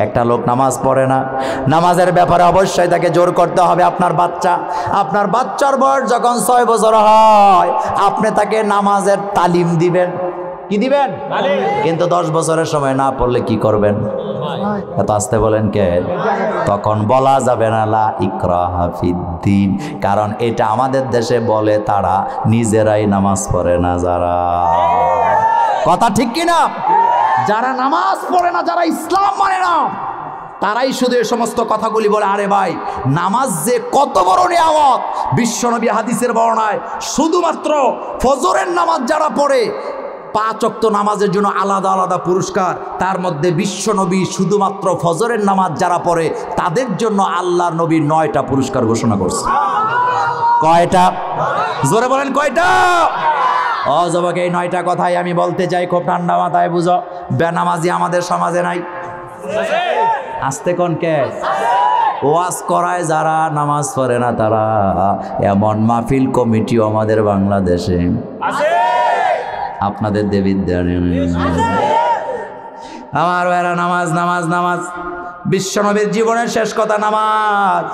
একটা লোক নামাজ পড়ে না, নামাজের ব্যাপারে অবশ্যই তাকে জোর করতে হবে। আপনার বাচ্চার বয়স যখন 6 বছর হয়, আপনি তাকে নামাজের তালিম দিবেন। কি দিবেন? কিন্তু 10 বছরের সময় না পড়লে কি করবেন? এত আসতে বলেন কে? তখন বলা যাবে না লা ইকরাহা ফিদ্দিন, কারণ এটা আমাদের দেশে বলে তারা নিজেরাই নামাজ পড়ে না। যারা, কথা ঠিক কিনা? যারা নামাজ পড়ে না, যারা ইসলাম মানে না, তারাই শুধু এই সমস্ত কথাগুলি বলে। আরে ভাই, নামাজ যে কত বড় নিয়ামত! বিশ্বনবী হাদিসের বর্ণনায় শুধুমাত্র ফজরের নামাজ যারা পড়ে 5 ওয়াক্ত নামাজের জন্য আলাদা আলাদা পুরস্কার। তার মধ্যে বিশ্বনবী শুধুমাত্র ফজরের নামাজ যারা পড়ে তাদের জন্য আল্লাহর নবী 9টা পুরস্কার ঘোষণা করছে। কয়টা? জোরে বলেন কয়টা? ও যুবক, এই 9টা কথাই আমি বলতে চাই, খুব ঠান্ডা মাথায় বুঝো। বেনামাজি আমাদের সমাজে নাই। আসতে কোন কে? ওয়াজ করায় যারা নামাজ পড়ে না তারা, এমন মাহফিল কমিটিও আমাদের বাংলাদেশে আছে। আপনাদের দেবিদ্যানে আমার ভাইরা, নামাজ নামাজ নামাজ, বিশ্বনবীর জীবনের শেষ কথা নামাজ।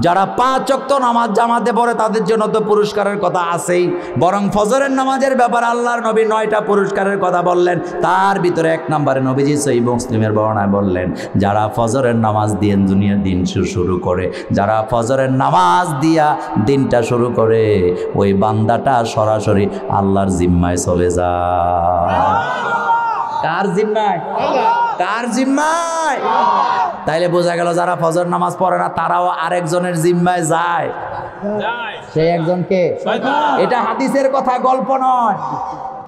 যারা 5 ওয়াক্ত নামাজ জামাতে পড়ে তাদের জন্য তো পুরস্কারের কথা আছেই, বরং ফজরের নামাজের ব্যাপারে আল্লাহর নবী 9টা পুরস্কারের কথা বললেন। তার ভিতরে 1 নম্বরে নবীজি সহিহ মুসলিমের বর্ণনায় বললেন, যারা ফজরের নামাজ দিয়ে দুনিয়ার দিন শুরু করে, যারা ফজরের নামাজ দিয়া দিনটা শুরু করে, ওই বান্দাটা সরাসরি আল্লাহর জিম্মায় চলে যায়। কার জিম্মায়? কার জিম্মায়? তাইলে বোঝা গেল যারা ফজর নামাজ পড়ে না তারাও আরেকজনের জিম্মায় যায়। সেই একজনকে, এটা হাদিসের কথা, গল্প নয়।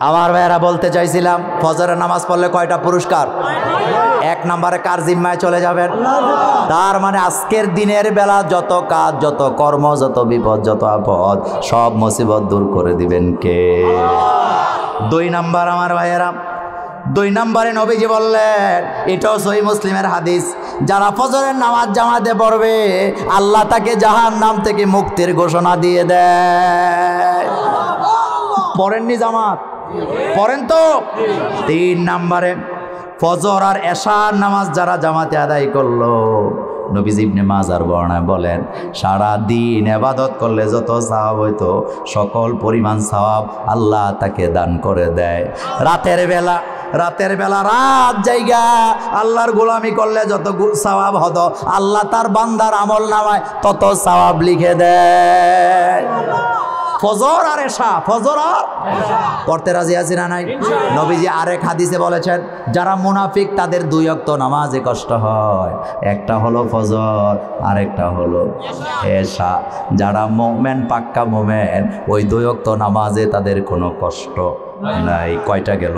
আমার ভাইয়েরা, বলতে চাইছিলাম ফজরের নামাজ পড়লে কয়টা পুরস্কার? 1 নম্বরে কার জিম্মায় চলে যাবেন? তার মানে আজকের দিনের বেলা যত কাজ, যত কর্ম, যত বিপদ, যত আপদ, সব মুসিবত দূর করে দিবেন কে? 2 নম্বর আমার ভাইয়েরা, 2 নম্বরে নবীজি বললেন, এটাও সহিহ মুসলিমের হাদিস, যারা ফজরের নামাজ জামাতে পড়বে আল্লাহ তাকে জাহান্নাম থেকে মুক্তির ঘোষণা দিয়ে দেয়। পড়েননি জামাত? পড়েন তো। 3 নম্বরে ফজর আর এশার নামাজ যারা জামাতে আদায় করলো, নবীজি ইবনে মাজার বর্ণনায় বলেন, সারা দিন ইবাদত করলে যত সওয়াব হইতো সকল পরিমাণ সওয়াব আল্লাহ তাকে দান করে দেয়। রাতের বেলা রাত জায়গা আল্লাহর গোলামি করলে যত সওয়াব হতো আল্লাহ তার বান্দার আমল নামায় তত সওয়াব লিখে দেয়। ফজর আর এশা, ফজর আর পড়তে রাজি আছি না নাই? নবীজি আরেক হাদিসে বলেছেন, যারা মুনাফিক তাদের 2 ওয়াক্ত নামাজে কষ্ট হয়, একটা হলো ফজর, আরেকটা হলো এশা। যারা মুমিন, পাক্কা মুমিন, ওই 2 ওয়াক্ত নামাজে তাদের কোনো কষ্ট নাই। কয়টা গেল?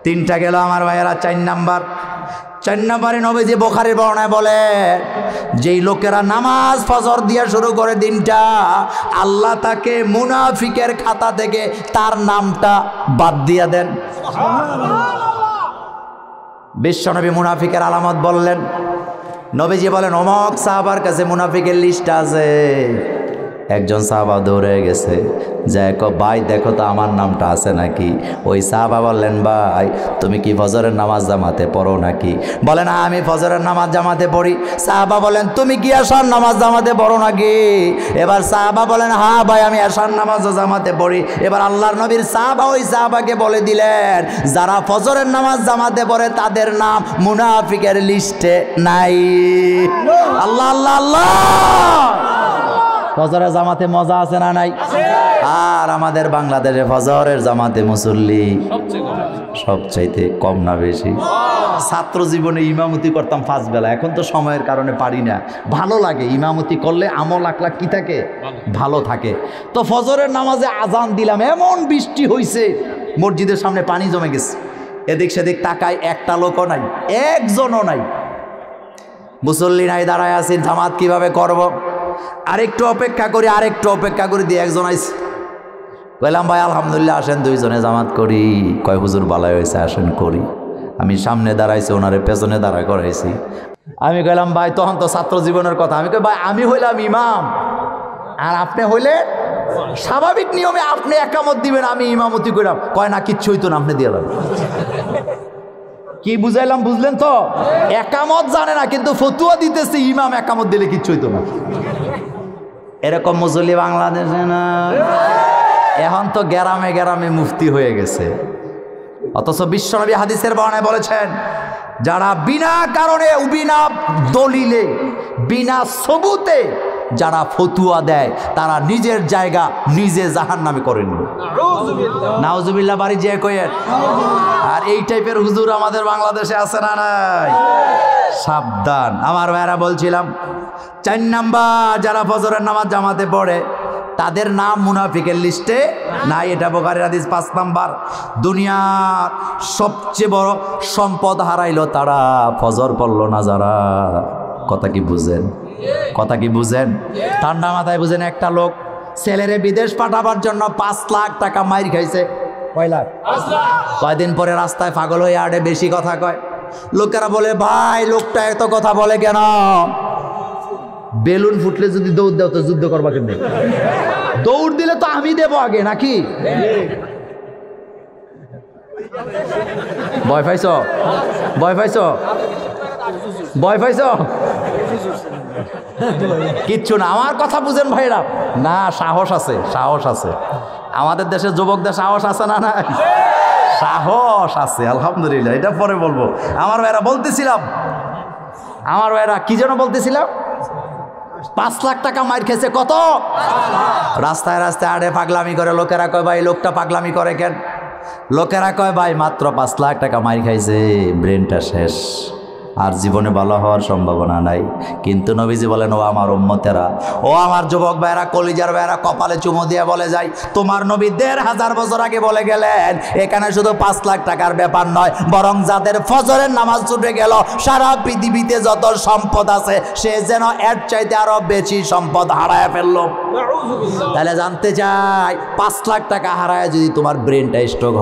3টা গেল আমার ভাইয়েরা। 4 নম্বরে নবীজি বুখারীর বর্ণনায় বলে, যেই লোকেরা নামাজ ফজর দিয়ে শুরু করে দিনটা, আল্লাহ তাকে মুনাফিকের খাতা থেকে তার নামটা বাদ দিয়ে দেন। বিশ্বনবী মুনাফিকের আলামত বললেন। নবীজি বলেন, অমুক সাহাবার কাছে মুনাফিকের লিস্ট আছে। একজন সাহাবা দৌড়ে গেছে, যাই ভাই দেখো তো আমার নামটা আছে নাকি। ওই সাহাবা বললেন, ভাই তুমি কি ফজরের নামাজ জামাতে পড়ো নাকি? বলেন, আমি ফজরের নামাজ জামাতে পড়ি। সাহাবা বলেন, তুমি কি এশার নামাজ জামাতে পড়ো নাকি? এবার সাহাবা বলেন, হ্যাঁ ভাই আমি এশার নামাজও জামাতে পড়ি। এবার আল্লাহর নবীর সাহাবা ওই সাহাবাকে বলে দিলেন, যারা ফজরের নামাজ জামাতে পড়ে তাদের নাম মুনাফিকের লিস্টে নাই। আল্লাহ আল্লাহ আল্লাহ। ফজরের জামাতে মজা আছে না নাই? আর আমাদের বাংলাদেশে ফজরের জামাতে মুসল্লি সবচাইতে কম না বেশি? ছাত্র জীবনে ইমামতি করতাম 5 বেলা, এখন তো সময়ের কারণে পারি না। ভালো লাগে ইমামতি করলে, আমল আখলাক কি থাকে? ভালো থাকে। তো ফজরের নামাজে আজান দিলাম, এমন বৃষ্টি হয়েছে মসজিদের সামনে পানি জমে গেছে। এদিক সেদিক তাকাই, একটা লোকও নাই, একজনও নাই। মুসল্লি নাই, দাঁড়ায় আছি, জামাত কিভাবে করব? আরেকটু অপেক্ষা করি দিয়ে একজন আইছে। বললাম, ভাই আলহামদুলিল্লাহ আসেন 2 জনে জামাত করি। কয় হুজুর বালাই হয়েছে, আসেন করি। আমি সামনে দাঁড়াইছি, ওনারে পেছনে দাঁড়া করাইছি। আমি কইলাম, ভাই তখন তো ছাত্র জীবনের কথা। আমি কই, ভাই আমি হইলাম ইমাম আর আপনি হইলে স্বাভাবিক নিয়মে আপনি একামত দিবেন, আমি ইমামতি করলাম। কয় না, কিচ্ছু হইতো না, আপনি দিয়ে কি বুঝাইলাম বুঝলেন তো? একামত জানে না কিন্তু ফতুয়া দিতেছে ইমাম একামত দিলে কিচ্ছু হইতো না। এরকম মুসল্লি বাংলাদেশে না। এখন তো গ্রামে গ্রামে মুফতি হয়ে গেছে। অথচ বিশ্বনবী হাদিসের বর্ণনায় বলেছেন, যারা বিনা কারণে বিনা দলিলে বিনা সবুতে যারা ফতুয়া দেয় তারা নিজের জায়গা নিজে জাহান্নামে করে নিল। নাউজুবিল্লাহ বাড়ি যে কয়েন। আর এই টাইপের হুজুর আমাদের বাংলাদেশে আছে না নাই? সাবধান আমার ভাইরা। বলছিলাম 4 নাম্বার যারা ফজরের নামাজ জামাতে পড়ে তাদের নাম মুনাফিকের লিস্টে নাই। এটা বুখারীর হাদিস। 5 নাম্বার, দুনিয়ার সবচেয়ে বড় সম্পদ হারাইলো তারা ফজর পড়লো না যারা। কথা কি বুঝেন? কথা কি বুঝেন? ঠান্ডা মাথায় বুঝেন। একটা লোক ছেলেরে বিদেশ পাঠাবার জন্য 5 লাখ টাকা মাইর খাইছে। কয় লাখ? 5 লাখ। কয়দিন পরে রাস্তায় পাগল হয়ে আড়ে বেশি কথা কয়। লোকেরা বলে, ভাই লোকটা এত কথা বলে কেন? বেলুন ফুটলে যদি দৌড় দাও তো যুদ্ধ করবা কেন? দৌড় দিলে তো আমি দেবো আগে নাকি? ভয় পাইছ? ভয় পাইছ? ভয় পাইছ? কিচ্ছু না। আমার কথা বুঝেন ভাইরা। না, সাহস আছে, সাহস আছে। আমাদের দেশের যুবকদের সাহস আছে না? না, সাহস আছে আলহামদুলিল্লাহ। এটা পরে বলবো। আমার ভাইরা বলতেছিলাম, আমার ভাইরা কি যেন বলতেছিলাম, 5 লাখ টাকা মাইর খেয়েছে। কত? রাস্তায় রাস্তায় আড়ে পাগলামি করে। লোকেরা কয়, ভাই লোকটা পাগলামি করে কেন? লোকেরা কয়, ভাই মাত্র 5 লাখ টাকা মাইর খাইছে, ব্রেনটা শেষ, আর জীবনে ভালো হওয়ার সম্ভাবনা নাই। কিন্তু নবীজি বলেন, ও আমার উম্মতেরা, ও আমার যুবক ভাইরা, কলিজার ভাইরা, কপালে চুমু দিয়ে বলে যায়, তোমার নবী 1500 বছর আগে বলে গেলেন, এখানে শুধু 5 লাখ টাকার ব্যাপার নয়, বরং যাদের ফজরের নামাজ ছুটে গেল, সারা পৃথিবীতে যত সম্পদ আছে সে যেন এর চাইতে আরো বেশি সম্পদ হারায় ফেললো। তাহলে জানতে চাই, 5 লাখ টাকা হারায় যদি তোমার ব্রেনটা স্ট্রোক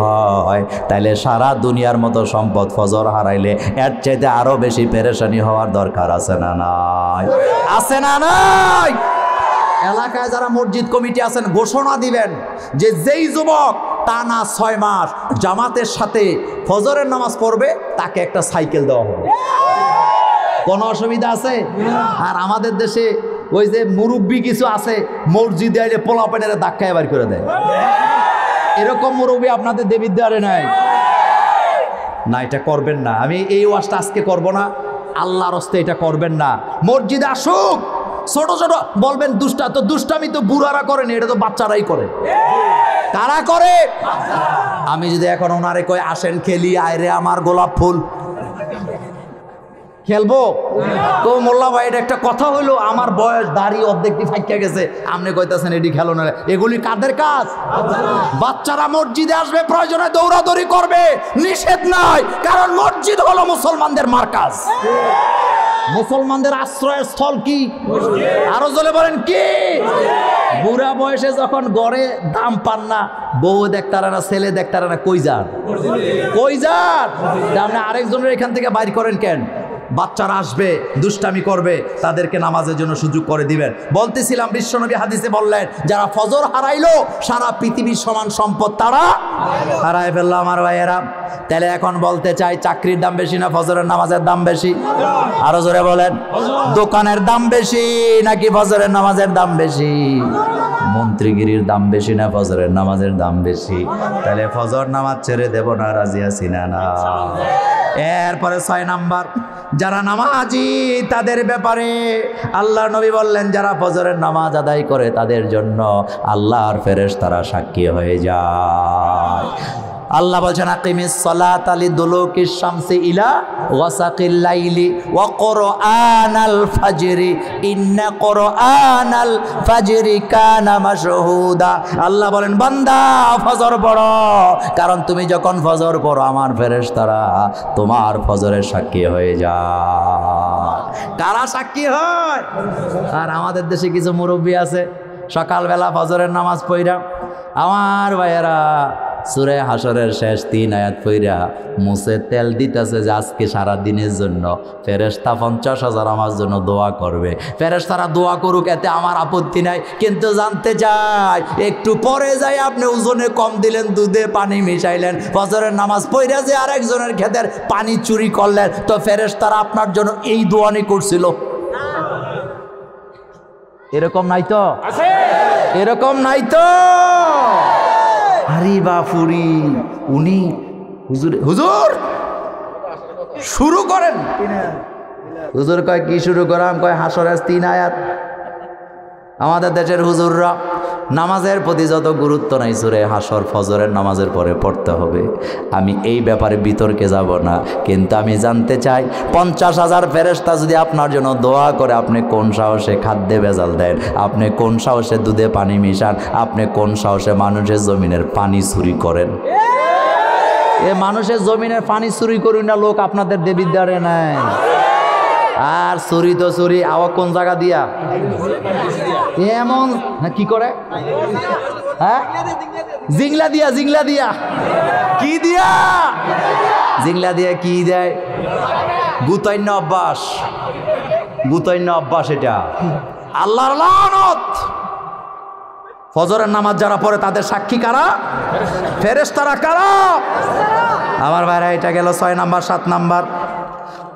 হয়, তাহলে সারা দুনিয়ার মতো সম্পদ ফজর হারাইলে এর চাইতে আরো বেশি পেরেশানি হওয়ার দরকার আছে না নাই? আছে না নাই? এলাকায় যারা মসজিদ কমিটি আছেন, ঘোষণা দিবেন যে যেই যুবক টানা 6 মাস জামাতের সাথে ফজরের নামাজ পড়বে তাকে একটা সাইকেল দেওয়া হবে। কোনো অসুবিধা আছে? আর আমাদের দেশে ওই যে মুরব্বী কিছু আছে, মসজিদে আইলে পোলাপানের ধাক্কায় বার করে দেয়। এরকম মুরব্বী আপনাদের দেবিদ্বারে নাই? না, এটা করবেন না। আমি এই ওয়াজটা আজকে করব না, আল্লাহর হস্তে এটা করবেন না। মসজিদে আসুক, ছোট ছোট বলবেন দুষ্টা, তো দুষ্টামি তো বুড়ারা করেন, এটা তো বাচ্চারাই করে। কারা করে? আমি যদি এখন ওনারে কই আসেন খেলি, আয় রে আমার গোলাপ ফুল, খেলবো? তো মোল্লা ভাই এটা একটা কথা হইলো, আমার বয়স দাড়ি অর্ধেকটি ফাইকা গেছে, আপনি কইতাছেন এটি খেলো না। এগুলি কাদের কাজ? বাচ্চারা মসজিদে আসবে, প্রয়োজনে দৌড়াদৌড়ি করবে, নিষেধ নাই, কারণ মসজিদ হলো মুসলমানদের মার্কাজ, মুসলমানদের আশ্রয়স্থল। কি আরো জলে বলেন কি? বুড়া বয়সে যখন গড়ে দাম পান না, বউ দেখতারা না, ছেলে দেখতারা না, কই যান? কই যান? আপনি আরেকজনের এখান থেকে বাইর করেন কেন? বাচ্চারা আসবে, দুষ্টামি করবে, তাদেরকে নামাজের জন্য সুযোগ করে দিবেন। বলতেছিলাম, বিশ্বনবী হাদিসে বললেন, যারা ফজর হারাইলো সারা পৃথিবীর সমান সম্পদ তারা হারায় ফেললো। আমার ভাইয়েরা, তাহলে এখন বলতে চাই, চাকরির দাম বেশি না ফজরের নামাজের দাম বেশি? আরো জোরে বলেন। দোকানের দাম বেশি নাকি ফজরের নামাজের দাম বেশি? মন্ত্রীগিরির দাম বেশি না ফজরের নামাজের দাম বেশি? তাহলে ফজর নামাজ ছেড়ে দেব না, রাজি আছি না? না। এরপরে 6 নাম্বার, যারা নামাজি তাদের ব্যাপারে আল্লাহ নবী বললেন, যারা ফজরের নামাজ আদায় করে তাদের জন্য আল্লাহর ফেরেশতারা সাক্ষী হয়ে যায়। আল্লাহ বলছেন, আকিমিস সালাতা লিদুলুকিশ শামসি ইলা ওয়াসাকিল লাইলি ওয়া কুরআনাল ফাজরি ইন্না কুরআনাল ফাজরি কানা মাশহুদা। আল্লাহ বলেন, বান্দা ফজর পড়ো, কারণ তুমি যখন ফজর পড়ো আমার ফেরেশতারা তোমার ফজরের সাক্ষী হয়ে যায়। কারা সাক্ষী হয়? আর আমাদের দেশে কিছু মুরব্বী আছে, সকালবেলা ফজরের নামাজ পড়া, আমার ভাইয়েরা সূরা হাশরের শেষ 3 আয়াত পইরা মুছে তেল দিতেছে যে আজকে সারা দিনের জন্য ফেরেশতা 50,000 আমার জন্য দোয়া করবে। ফেরেশতারা দোয়া করুক, এতে আমার আপত্তি নাই, কিন্তু জানতে চাই একটু পরে যাই আপনি ওজনে কম দিলেন, দুধে পানি মিশাইলেন, ফজরের নামাজ পড়া যে আরেকজনের ক্ষেতের পানি চুরি করলেন, তো ফেরেশতারা আপনার জন্য এই দোয়া নি করছিল? এরকম নাই তো? এরকম নাই তো? আরে বাপুরি, উনি হুজুর শুরু করেন। হুজুর কয় কি শুরু করাম? কয় হাশরের 3 আয়াত। আমাদের দেশের হুজুররা নামাজের প্রতি যত গুরুত্ব নাই, সূরা হাশর ফজরের নামাজের পরে পড়তে হবে। আমি এই ব্যাপারে বিতর্কে যাব না, কিন্তু আমি জানতে চাই 50,000 ফেরেশতা যদি আপনার জন্য দোয়া করে, আপনি কোন সাহসে খাদ্যে ভেজাল দেন? আপনি কোন সাহসে দুধে পানি মিশান? আপনি কোন সাহসে মানুষের জমিনের পানি চুরি করেন? এ মানুষের জমিনের পানি চুরি করুন না লোক আপনাদের দেবীর দ্বারে নাই। আর চুরি তো চুরি, আওয়া কোন জায়গা দিয়া? এমন কি করে? হ্যাঁ, জিংলা দিয়া। জিংলা দিয়া কি দিয়া? জিংলা দিয়া কি দেয়? গুতাইন্য অভ্যাস। গুতাইন্য অভ্যাস এটা আল্লাহর লানত। ফজরের নামাজ যারা পড়ে তাদের সাক্ষী কারা? ফেরেশতারা। কারা? আমার ভাইরা, এটা গেল 6 নাম্বার। 7 নাম্বার,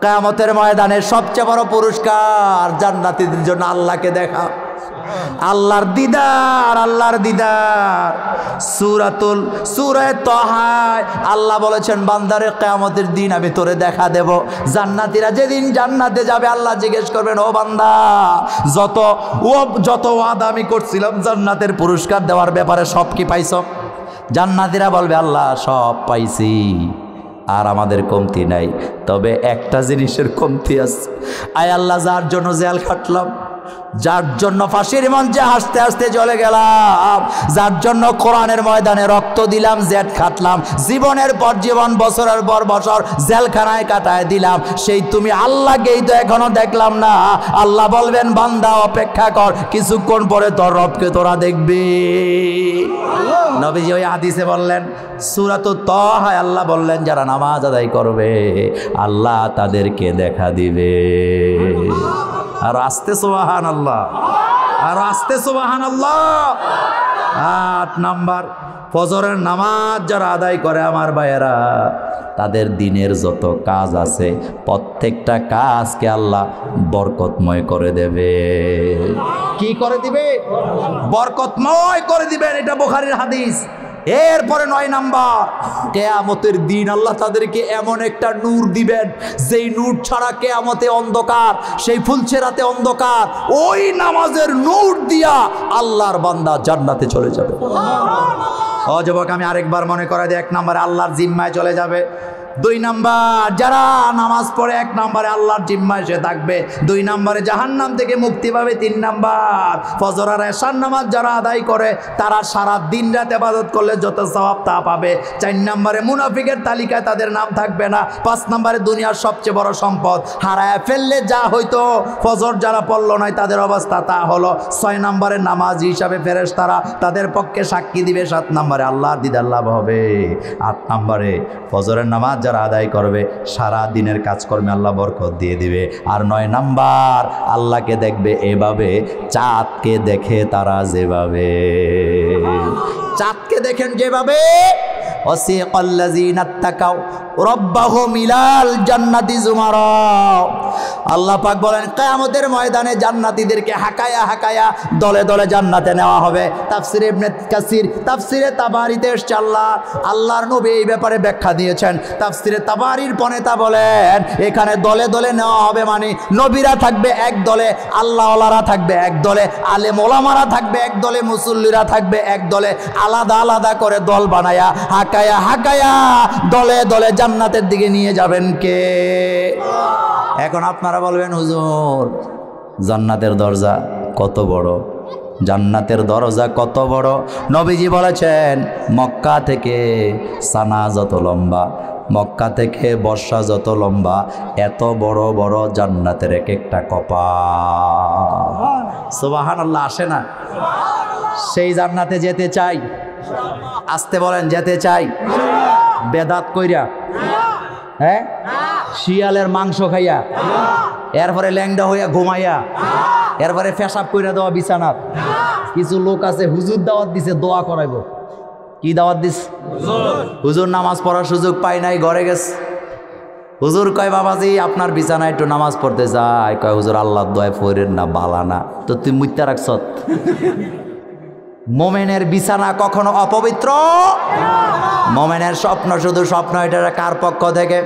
কিয়ামতের ময়দানে সবচেয়ে বড় পুরস্কার জান্নাতীদের জন্য আল্লাহকে দেখা। আল্লাহর দিদার, আল্লাহর দিদার। সূরা তাহায় আল্লাহ বলেছেন, বান্দারে কিয়ামতের দিন আমি তোরে দেখা দেব। জান্নাতীরা যেদিন জান্নাতে যাবে, আল্লাহ জিজ্ঞেস করবেন, ও বান্দা, যত ওয়াদা আমি করছিলাম জান্নাতের পুরস্কার দেওয়ার ব্যাপারে সব কি পাইছ? জান্নাতীরা বলবে, আল্লাহ সব পাইছি, আর আমাদের কমতি নাই, তবে একটা জিনিসের কমতি আছে। আয় আল্লাহ, যার জন্য জেল খাটলাম, যার জন্য ফাঁসির মঞ্চে হাসতে হাসতে চলে গেলাম, যার জন্য কোরআনের ময়দানে রক্ত দিলাম, জেট খাটলাম, জীবনের পর জীবন, বছরের পর বছর জেলখানায় কাটায় দিলাম, সেই তুমি আল্লাহকেই তো এখনো দেখলাম না। আল্লাহ বলবেন, বান্দা অপেক্ষা কর, কিছুক্ষণ পরে তোর রবকে তোরা দেখবি। নবীজি ওই হাদিসে বললেন, সূরাতুত তাহা আল্লাহ বললেন, যারা নামাজ আদায় করবে আল্লাহ তাদেরকে দেখা দিবে। আর আস্তে সুবহানাল্লাহ, আর আস্তে সুবহানাল্লাহ। 8 নাম্বার, ফজরের নামাজ যারা আদায় করে আমার ভাইয়েরা, তাদের দিনের যত কাজ আছে প্রত্যেকটা কাজকে আল্লাহ বরকতময় করে দেবে। কি করে দিবে? বরকতময় করে দিবেন। এটা বুখারীর হাদিস। এরপরে 9 নাম্বার, কিয়ামতের দিন আল্লাহ তাদেরকে এমন একটা নূর দিবেন, যেই নূর ছাড়া কিয়ামতে অন্ধকার, সেই ফুলছেরাতে অন্ধকার, ওই নামাজের নূর দিয়া আল্লাহর বান্দা জান্নাতে চলে যাবে। ও যুবক, আমি আরেকবার মনে করাই দিই, 1 নম্বরে আল্লাহর জিম্মায় চলে যাবে। 2 নাম্বার, যারা নামাজ পড়ে 1 নম্বরে আল্লাহর জিম্মায় সে থাকবে। 2 নম্বরে জাহান্নাম থেকে মুক্তি পাবে। 3 নাম্বার, ফজর আর এশার নামাজ যারা আদায় করে তারা সারা দিন রাত ইবাদত করলে যত সওয়াব তা পাবে। 4 নম্বরে মুনাফিকের তালিকায় তাদের নাম থাকবে না। 5 নম্বরে দুনিয়ার সবচেয়ে বড় সম্পদ হারায় ফেললে যা হয়তো, ফজর যারা পড়লো নয় তাদের অবস্থা তা হলো। 6 নম্বরে নামাজ হিসাবে ফেরেশতারা তাদের পক্ষে সাক্ষী দিবে। 7 নম্বরে আল্লাহর দিদার লাভ হবে। 8 নম্বরে ফজরের নামাজ যারা আদায় করবে সারা দিনের কাজকর্মে আল্লাহ বরকত দিয়ে দিবে। আর 9 নাম্বার, আল্লাহকে দেখবে এভাবে, চাঁদকে দেখে তারা যেভাবে। চাঁদকে দেখেন যেভাবে, ওয়াসিকাল্লাযীনা তাকাউ রাব্বাহুম ইলাল জান্নাতি যুমারা। আল্লাহ পাক বলেন, কিয়ামতের ময়দানে জান্নাতীদেরকে হাকায়া হাকায়া দলে দলে জান্নাতে নেওয়া হবে। তাফসিরে ইবনে কাসির, তাফসিরে তাবারিতে এসেছে, আল্লাহর নবী এই ব্যাপারে ব্যাখ্যা দিয়েছেন। তাফসিরে তাবারির পনেতা বলেন, এখানে দলে দলে নেওয়া হবে মানে নবীরা থাকবে এক দলে, আল্লাহওয়ালারা থাকবে এক দলে, আলেম ওলামারা থাকবে এক দলে, মুসল্লিরা থাকবে এক দলে। আলাদা আলাদা করে দল বানায়া হাকায়া হাকায়া দলে দলে জান্নাতের দিকে নিয়ে যাবেন কে? এখন আপনারা বলবেন, হুজুর জান্নাতের দরজা কত বড়, জান্নাতের দরজা কত বড়? নবীজি বলেছেন, মক্কা থেকে সানা যত লম্বা, মক্কা থেকে বর্ষা যত লম্বা, এত বড় বড় জান্নাতের এক একটা কপাল। সুবহানাল্লাহ, আসে না? সেই জান্নাতে যেতে চাই, আসতে বলেন, যেতে চাই? বেদাত কইরা? হ্যাঁ, শিয়ালের মাংস খাইয়া, এরপরে ল্যাংডা হইয়া ঘুমাইয়া, এরপরে পেশাব কইরা দেওয়া বিছানাত? কিছু লোক আছে হুজুর দাওয়াত দিছে, দোয়া করাইব। কি দাওয়াত দিস? হুজুর নামাজ পড়ার সুযোগ পাই নাই, ঘরে গেছে। হুজুর কয়, বাবাজি আপনার বিছানায় একটু নামাজ পড়তে যায়। কয়, হুজুর আল্লাহর দোয়ায় পড়েন না, বালা না। তো তুই মুইত্যা রাখছ? মোমেনের বিছানা কখনো অপবিত্র? মোমেনের স্বপ্ন শুধু স্বপ্ন, এটা কার পক্ষ থেকে?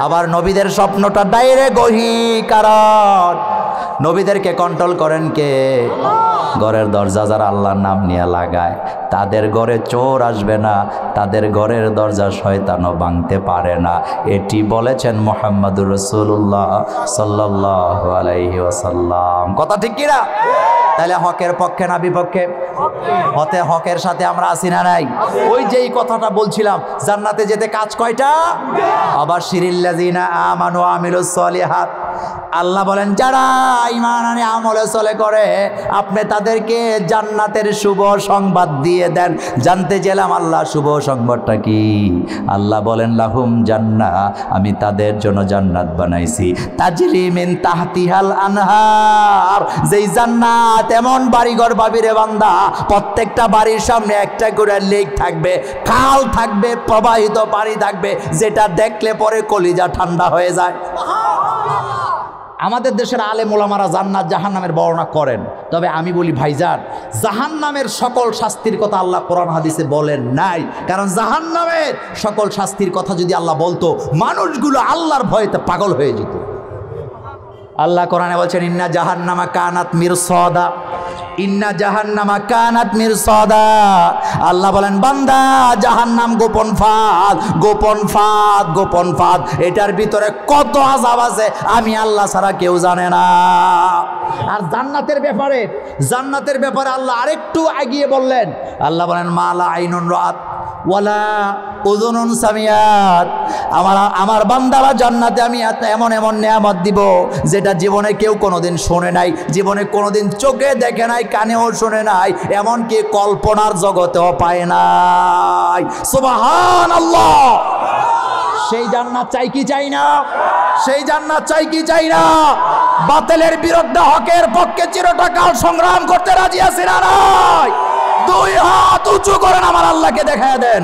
আবার নবীদের স্বপ্নটা ডাইরেক্ট ওহী। কারণ নবীদেরকে কন্ট্রোল করেন কে? ঘরের দরজা যারা আল্লাহর নাম নিয়ে লাগায়, তাদের ঘরে চোর আসবে না, তাদের ঘরের দরজা শয়তানও ভাঙতে পারে না। এটি বলেছেন মুহাম্মদুর রাসূলুল্লাহ সাল্লাল্লাহু আলাইহি ওয়াসাল্লাম। কথা ঠিক কিনা? তাহলে হকের পক্ষে না বিপক্ষে? হকের সাথে আমরা আছি না নাই? ওই যেই কথাটা বলছিলাম, জান্নাতে যেতে কাজ কয়টা? আবার শিরিল্লাযিনা আমানু আমিলুস সলিহাত। আল্লাহ বলেন, যারা ঈমান আনে আমলে চলে করে, আপনি তাদেরকে জান্নাতের শুভ সংবাদ দিয়ে দেন। জানতে চাইলাম আল্লাহ শুভ সংবাদটা কি? আল্লাহ বলেন, লাহুম জান্নাহ, আমি তাদের জন্য জান্নাত বানাইছি, তাজরি মিন তাহতিহাল আনহার। যেই জান্নাত এমন বাড়িঘর পাবি রে বান্দা, প্রত্যেকটা বাড়ির সামনে একটা করে লেক থাকবে, খাল থাকবে, প্রবাহিত পানি থাকবে, যেটা দেখলে পরে কলিজা ঠান্ডা হয়ে যায়। আমাদের দেশের আলেম ওলামারা জান্নাত জাহান্নামের বর্ণনা করেন, তবে আমি বলি ভাইজান, জাহান্নামের সকল শাস্তির কথা আল্লাহ কোরআন হাদিসে বলেন নাই। কারণ জাহান্নামের সকল শাস্তির কথা যদি আল্লাহ বলতো, মানুষগুলো আল্লাহর ভয়েতে পাগল হয়ে যেত। আল্লাহ কোরআনে বলছেন, ইন্না জাহান্নামা কানাত মিরসাদা, ইন্না জাহান্নামা কানাত মিরসাদা। আল্লাহ বলেন, বান্দা জাহান্নাম গোপন ফাঁদ, গোপন ফাঁদ, গোপন ফাঁদ। এটার ভিতরে কত আযাব আছে আমি আল্লাহ ছাড়া কেউ জানে না। আর জান্নাতের ব্যাপারে আল্লাহ আরেকটু এগিয়ে বললেন। আল্লাহ বলেন, মালা আইনুন রাত ওয়ালা উযুনুন সামিয়াত। আমার বান্দারা জান্নাতে আমি এমন এমন নিয়ামত দিব, যেটা জীবনে কেউ কোনোদিন শোনে নাই, জীবনে কোনোদিন চোখে দেখে নাই, কানেও শোনে নাই, এমনকি কল্পনার জগতেও পায় নাই। সুবহানাল্লাহ। সেই জান্নাত চাই কি চাই না? সেই জান্নাত চাই কি চাই না? বাতিলের বিরুদ্ধে হকের পক্ষে চিরকাল সংগ্রাম করতে রাজি আছি না নাই? দুই হাত উঁচু করেন, আমার আল্লাহকে দেখায় দেন।